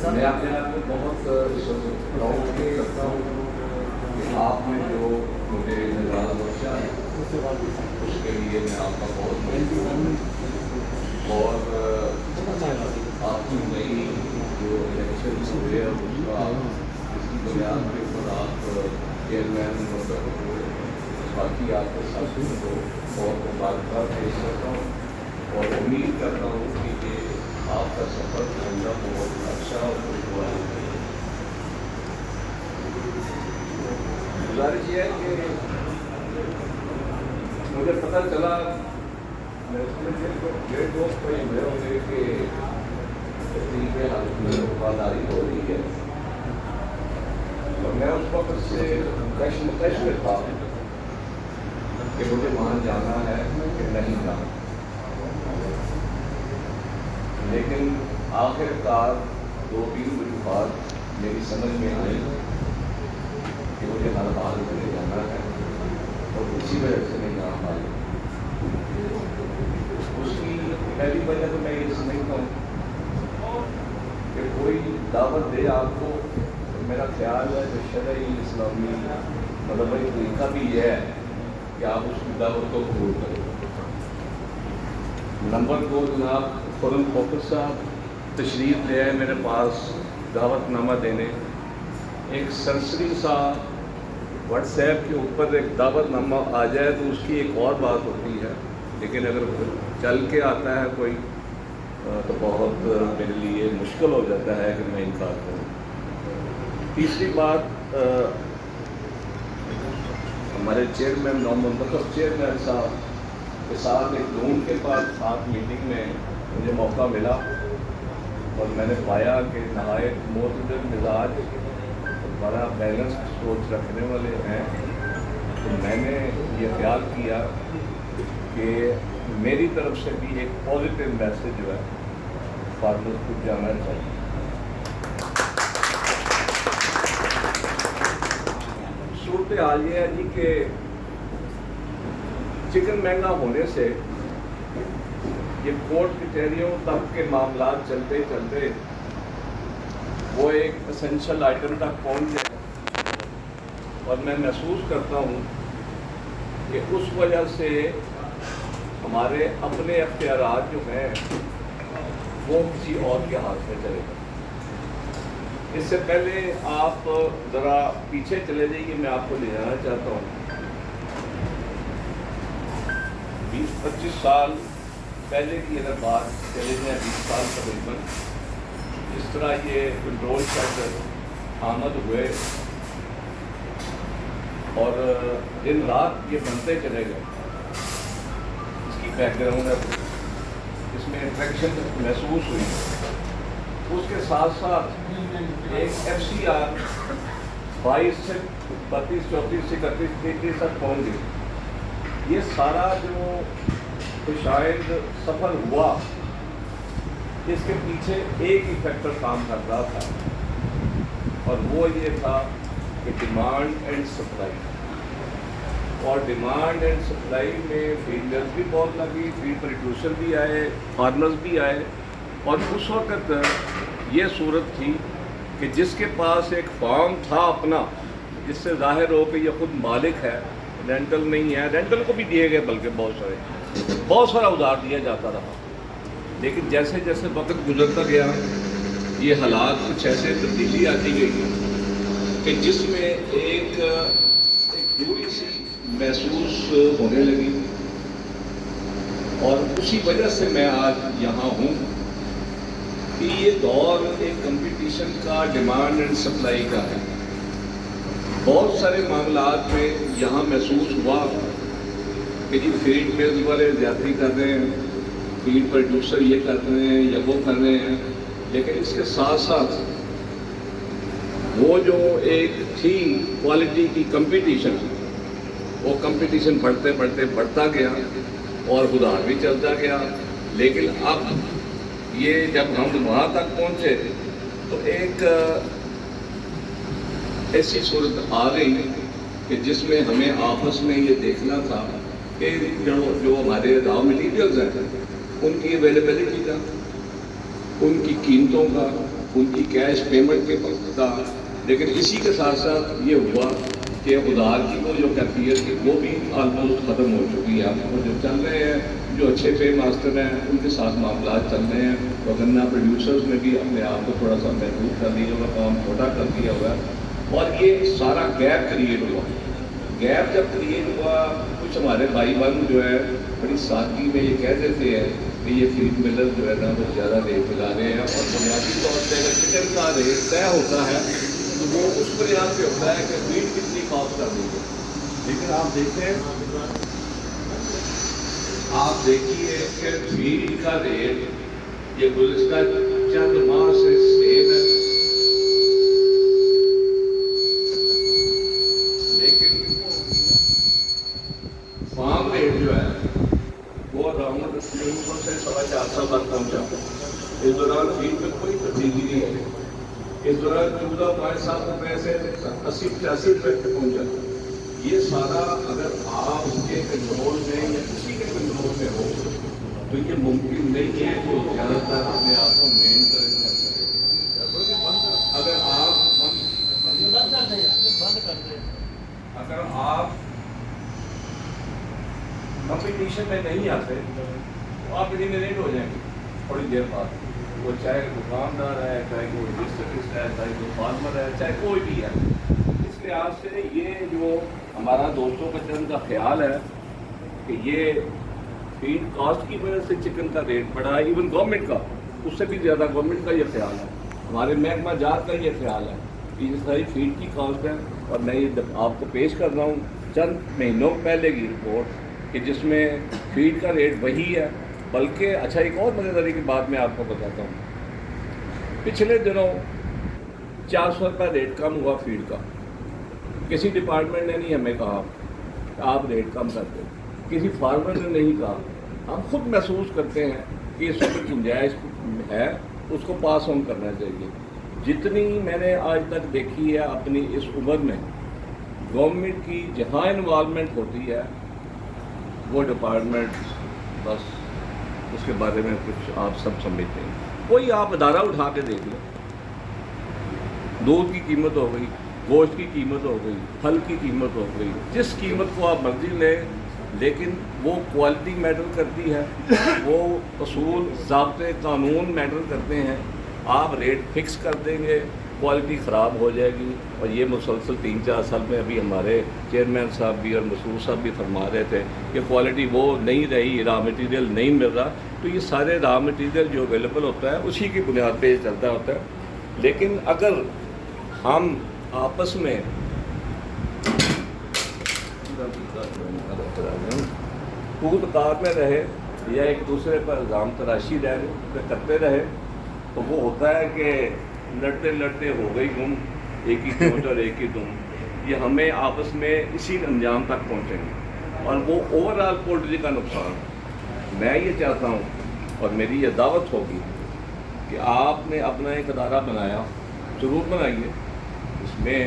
میں اپنے آپ کو بہت پراؤڈ فیل کرتا ہوں کہ آپ نے جو مجھے نظارہ بخشا ہے اس کے لیے میں آپ کا بہت مشکور ہوں، اور آپ کی نئی جو الیکشن ہوئے اور اس کا اس کی بنیاد کے اوپر آپ چیئرمین مقرر ہوئے، باقی آپ کے ساتھیوں کو بہت مبارکباد پیش کرتا ہوں اور امید کرتا ہوں کہ یہ آپ کا سفر آئندہ بہت اچھا اور خوشگوار ہے۔ گزارش یہ ہے کہ مجھے پتہ چلا، میرے دوست کو یہ ہوئے ہوں گے کہ تحریک حالت میں وفاداری ہو رہی ہے، اور میں اس وقت سے کشمکش میں تھا کہ مجھے وہاں جانا ہے کہ نہیں جانا، لیکن آخر کار 2-3 وجوہات میری سمجھ میں آئی کہ مجھے ہر حال میں جانا ہے، اور اسی وجہ سے میں یہاں آئی۔ اس کی پہلی وجہ تو میں یہ سمجھتا ہوں کہ کوئی دعوت دے آپ کو، میرا خیال ہے کہ شرعی اسلامی مذہبی طریقہ بھی یہ ہے کہ آپ اس کی دعوت کو قبول کریں۔ نمبر 2، جناب خرم خوکر صاحب تشریف لے آئے میرے پاس دعوت نامہ دینے۔ ایک سرسری سا واٹس ایپ کے اوپر ایک دعوت نامہ آ جائے تو اس کی ایک اور بات ہوتی ہے، لیکن اگر چل کے آتا ہے کوئی تو بہت میرے لیے مشکل ہو جاتا ہے کہ میں انکار کروں۔ تیسری بات، ہمارے چیئرمین نومنتخب چیئرمین صاحب کے ساتھ ایک لون کے بعد ساتھ میٹنگ میں مجھے موقع ملا، اور میں نے پایا کہ نہایت معتدل مزاج بڑا بیلنس سوچ رکھنے والے ہیں، تو میں نے یہ خیال کیا کہ میری طرف سے بھی ایک پازیٹیو میسج جو ہے فارمرز کو جانا چاہیے۔ صورتحال یہ ہے جی کہ چکن مہنگا ہونے سے یہ کورٹ کچہریوں تک کے معاملات چلتے چلتے وہ ایک اسینشل آئٹم تک پہنچ گئے، اور میں محسوس کرتا ہوں کہ اس وجہ سے ہمارے اپنے اختیارات جو ہیں وہ کسی اور کے ہاتھ میں چلے گئے۔ اس سے پہلے آپ ذرا پیچھے چلے جائیے، میں آپ کو لے جانا چاہتا ہوں 20-25 سال پہلے کی اگر بات چلے جائیں، 20 سال تقریباً، جس طرح یہ کنٹرول شیڈ آمد ہوئے اور دن رات یہ بنتے چلے گئے، اس کی بیک گراؤنڈ ہے، اس میں انفیکشن محسوس ہوئی۔ اس کے ساتھ ساتھ ایک FCR 22 سے 32, 34 سے 31, 33 تک پہنچ گئی۔ یہ سارا جو شاید سفر ہوا، اس کے پیچھے ایک ہی فیکٹر کام کر رہا تھا، اور وہ یہ تھا کہ ڈیمانڈ اینڈ سپلائی۔ اور ڈیمانڈ اینڈ سپلائی میں فیلڈرز بھی بہت لگی، فیڈ پروڈیوسر بھی آئے، فارمرز بھی آئے، اور اس وقت یہ صورت تھی کہ جس کے پاس ایک فارم تھا اپنا، جس سے ظاہر ہو کہ یہ خود مالک ہے، رینٹل نہیں ہے، رینٹل کو بھی دیے گئے بلکہ بہت سارا ادھار دیا جاتا رہا، لیکن جیسے جیسے وقت گزرتا گیا یہ حالات کچھ ایسے تبدیلی آتی گئی کہ جس میں ایک دوری سی محسوس ہونے لگی، اور اسی وجہ سے میں آج یہاں ہوں کہ یہ دور ایک کمپٹیشن کا، ڈیمانڈ اینڈ سپلائی کا ہے۔ بہت سارے معاملات میں یہاں محسوس ہوا کہ جی فیڈ ملز والے زیادتی کر رہے ہیں، فیڈ پروڈیوسر یہ کر رہے ہیں یا وہ کر رہے ہیں، لیکن اس کے ساتھ ساتھ وہ جو ایک تھی کوالٹی کی کمپٹیشن، وہ کمپٹیشن بڑھتا گیا اور ادھار بھی چلتا گیا۔ لیکن اب یہ جب ہم وہاں تک پہنچے تو ایک ایسی صورت آ گئی کہ جس میں ہمیں آپس میں یہ دیکھنا تھا کہ جو ہمارے را مٹیریلز ہیں ان کی اویلیبلٹی کا، ان کی قیمتوں کا، ان کی کیش پیمنٹ کے کا، لیکن اسی کے ساتھ ساتھ یہ ہوا کہ ادھار کی وہ جو کیفیت تھی وہ بھی آلموسٹ ختم ہو چکی ہے. اب وہ جو چل رہے ہیں جو اچھے پے ماسٹر ہیں ان کے ساتھ معاملات چل رہے ہیں، اور گنا پروڈیوسرز نے بھی اپنے آپ کو تھوڑا سا محدود کر دیا ہوا، کام چھوٹا کر دیا ہوا ہے، اور یہ سارا گیپ کریٹ ہوا. گیپ جب کریٹ ہوا، کچھ ہمارے بھائی بہن جو ہے بڑی سادگی میں یہ کہہ دیتے ہیں کہ یہ فیڈ ملر جو ہے نا وہ زیادہ ریٹ لگا رہے ہیں، اور بنیادی طور پہ اگر چکن کا ریٹ طے ہوتا ہے تو وہ اس بنیاد پہ ہوتا ہے کہ فیڈ کتنی کاسٹ کر دی ہے. لیکن آپ دیکھیے کہ فیڈ کا ریٹ یہ گزشتہ چند ماہ سے سیم ہے، لیکن فارم ریٹ جو ہے وہ اراؤنڈ 300 سے 450 تک پہنچا. اس دوران فیڈ میں کوئی تبدیلی نہیں ہے. اس دوران 14.7 روپئے سے 80-85 روپئے پہ پہنچا. یہ سارا اگر آپ کے کنٹرول میں یا کسی کے کنٹرول میں ہو تو یہ ممکن نہیں ہے کہ زیادہ تر اپنے آپ کو مینٹین کر سکے. اگر آپ کمپٹیشن میں نہیں آتے تو آپ ایلیمنیٹ ہو جائیں گے تھوڑی دیر بعد. وہ چاہے دکاندار ہے، چاہے کوئی ڈسٹربیوٹر ہے، چاہے کوئی فارمر ہے، چاہے کوئی بھی ہے. اس لحاظ سے یہ جو ہمارا دوستوں کا چند کا خیال ہے کہ یہ فیڈ کاسٹ کی وجہ سے چکن کا ریٹ بڑھا ہے، ایون گورنمنٹ کا، اس سے بھی زیادہ گورنمنٹ کا یہ خیال ہے، ہمارے محکمہ جات کا یہ خیال ہے کہ یہ ساری فیڈ کی کاسٹ ہے. اور میں یہ آپ کو پیش کر رہا ہوں چند مہینوں پہلے کی رپورٹ کہ جس میں فیڈ کا ریٹ وہی ہے. بلکہ اچھا ایک اور مزیداری کی بات میں آپ کو بتاتا ہوں. پچھلے دنوں 400 روپے ریٹ کم ہوا فیڈ کا. کسی ڈپارٹمنٹ نے نہیں ہمیں کہا کہ آپ ریٹ کم کر دیں، کسی فارمر نے نہیں کہا. ہم خود محسوس کرتے ہیں کہ اس وقت گنجائش ہے، اس کو پاس آن کرنا چاہیے. جتنی میں نے آج تک دیکھی ہے اپنی اس عمر میں، گورنمنٹ کی جہاں انوالومنٹ ہوتی ہے وہ ڈپارٹمنٹ بس اس کے بارے میں کچھ آپ سب سمجھتے ہیں. کوئی آپ ادارہ اٹھا کے دیکھ لیں، دودھ کی قیمت ہو گئی، گوشت کی قیمت ہو گئی، پھل کی قیمت ہو گئی، جس قیمت کو آپ مرضی لیں، لیکن وہ کوالٹی میٹر کرتی ہے، وہ اصول ضابطے قانون میٹر کرتے ہیں. آپ ریٹ فکس کر دیں گے، کوالٹی خراب ہو جائے گی. اور یہ مسلسل 3-4 سال میں ابھی ہمارے چیئرمین صاحب بھی اور مسرور صاحب بھی فرما رہے تھے کہ کوالٹی وہ نہیں رہی، را مٹیریل نہیں مل رہا. تو یہ سارے را مٹیریل جو اویلیبل ہوتا ہے اسی کی بنیاد پہ یہ چلتا ہوتا ہے. لیکن اگر ہم آپس میں خود کار میں رہے یا ایک دوسرے پر الزام تراشی کرتے رہے تو وہ ہوتا ہے کہ لڑتے لڑتے ہو گئی گم، ایک ہی چوٹ اور ایک ہی دم. یہ ہمیں آپس میں اسی انجام تک پہنچیں گے اور وہ اوور آل پولٹری کا نقصان. میں یہ چاہتا ہوں اور میری یہ دعوت ہوگی کہ آپ نے اپنا ایک ادارہ بنایا، ضرور بنائیے، اس میں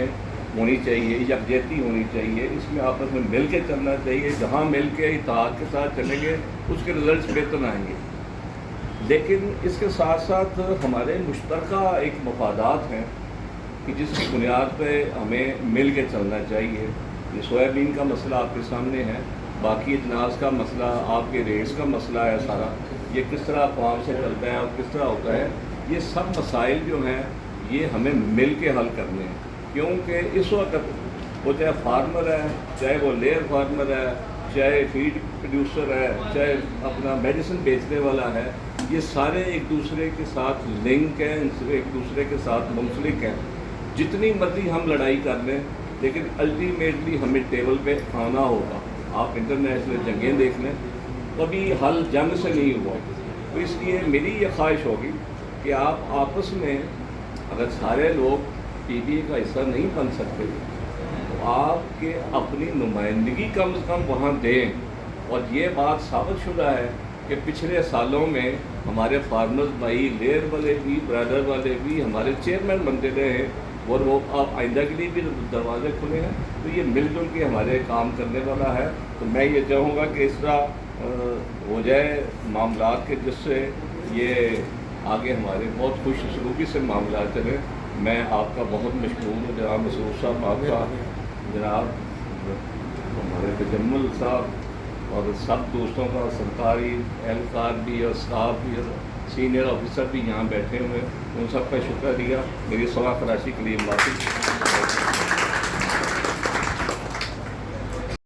ہونی چاہیے یکجہتی ہونی چاہیے، اس میں آپس میں مل کے چلنا چاہیے. جہاں مل کے اتحاد کے ساتھ چلیں گے اس کے رزلٹس بہتر آئیں گے. لیکن اس کے ساتھ ساتھ ہمارے مشترکہ ایک مفادات ہیں کہ جس کی بنیاد پہ ہمیں مل کے چلنا چاہیے. یہ سویابین کا مسئلہ آپ کے سامنے ہے، باقی اجناس کا مسئلہ، آپ کے ریٹس کا مسئلہ ہے سارا، یہ کس طرح عوام سے چلتا ہے اور کس طرح ہوتا ہے. یہ سب مسائل جو ہیں یہ ہمیں مل کے حل کرنے ہیں. کیونکہ اس وقت وہ چاہے فارمر ہے، چاہے وہ لیئر فارمر ہے، چاہے فیڈ پروڈیوسر ہے، چاہے اپنا میڈیسن بیچنے والا ہے، یہ سارے ایک دوسرے کے ساتھ لنک ہیں، ایک دوسرے کے ساتھ منسلک ہیں. جتنی مرضی ہم لڑائی کر لیں لیکن الٹیمیٹلی ہمیں ٹیبل پہ آنا ہوگا. آپ انٹرنیشنل جنگیں دیکھ لیں، کبھی حل جنگ سے نہیں ہوا. تو اس لیے میری یہ خواہش ہوگی کہ آپ آپس میں اگر سارے لوگ پی بی اے کا حصہ نہیں بن سکتے تو آپ کے اپنی نمائندگی کم از کم وہاں دیں. اور یہ بات ثابت شدہ ہے کہ پچھلے سالوں میں ہمارے فارمرز بھائی، لیئر والے بھی، برادر والے بھی ہمارے چیئرمین بنتے رہے ہیں اور وہ آپ آئندہ کے لیے بھی دروازے کھلے ہیں. تو یہ مل جل کے ہمارے کام کرنے والا ہے. تو میں یہ چاہوں گا کہ اس طرح ہو جائے معاملات کے جس سے یہ آگے ہمارے بہت خوش اسلوبی سے معاملات چلے. میں آپ کا بہت مشکور ہوں جناب مسعود صاحب، آپ کا، جناب ہمارے تجمل صاحب اور سب دوستوں کا، سرکاری اہلکار بھی اور اسٹاف بھی اور سینئر آفیسر بھی یہاں بیٹھے ہوئے، ان سب کا شکریہ. میری صلاح خراشی کے لیے معافی.